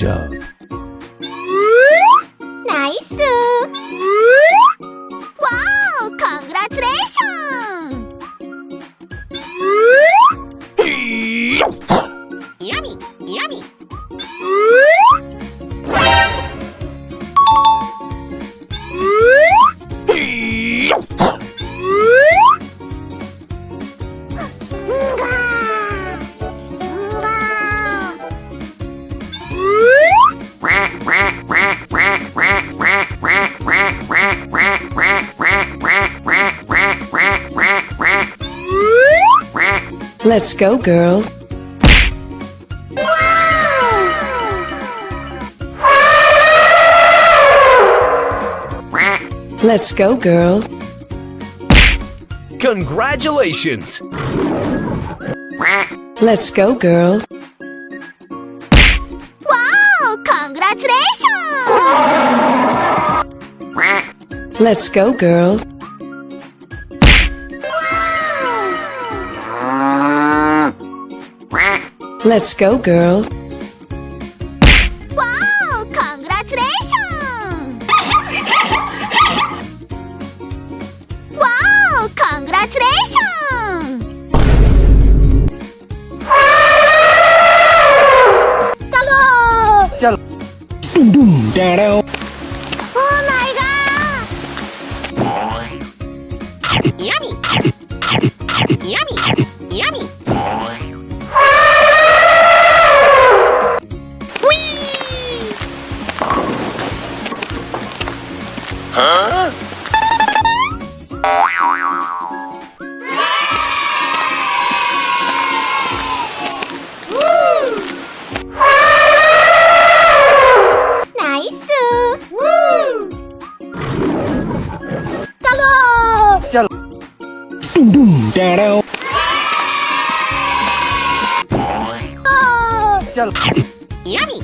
job. 나이스! 와우! Congratulations! Yummy, yummy. Let's go, girls. Let's go, girls. Congratulations! Let's go, girls. 와우! Congratulations! Let's go, girls. Let's go, girls. 와우! Congratulations! 와우! Congratulations! चलो Oh my god! Yummy. Yummy, yummy. 나이스! चलो चलो Yummy.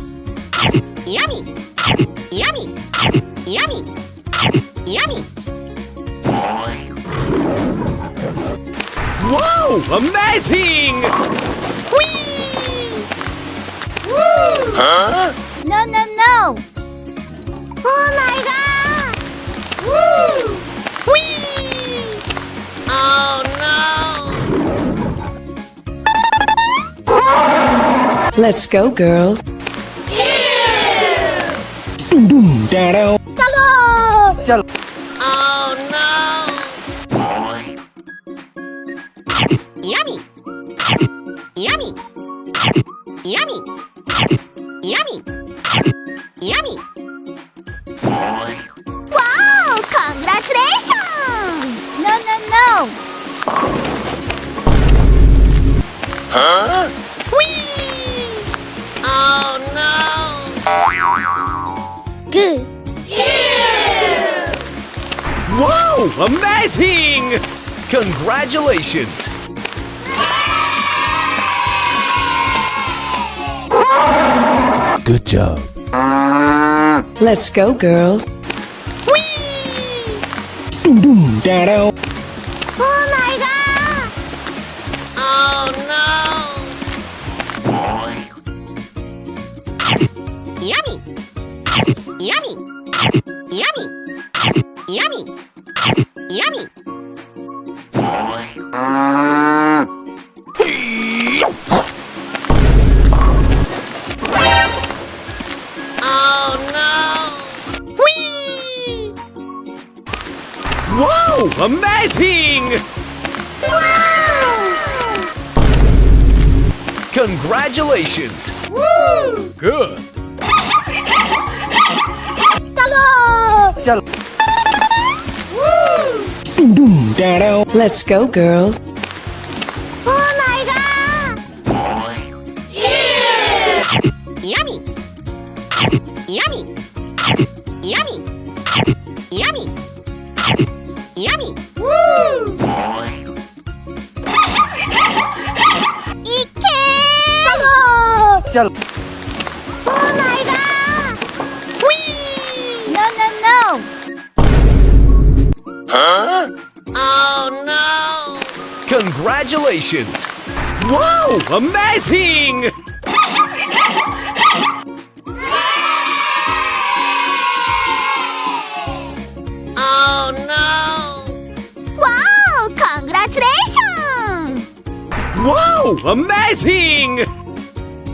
Yummy. Yummy. Yummy. Yummy. Wow! Amazing! No, no, no! Oh my god! Let's go, girls. चलो Yummy. Yummy. Yummy. Yummy. Yummy. 와우! Congratulations! No, no, no! Good! Wow! Amazing! Congratulations! Good job. Let's go, girls. Oh my god! Yummy. Yummy. Yummy. Yummy. Yummy. Wow! Amazing! Congratulations! Good! चलो Let's go, girls. Oh my god! Yummy. Yummy. Yummy. Yummy. Yummy. 이케! चलो Oh my god! No, no, no! Congratulations! Wow! Amazing! Amazing!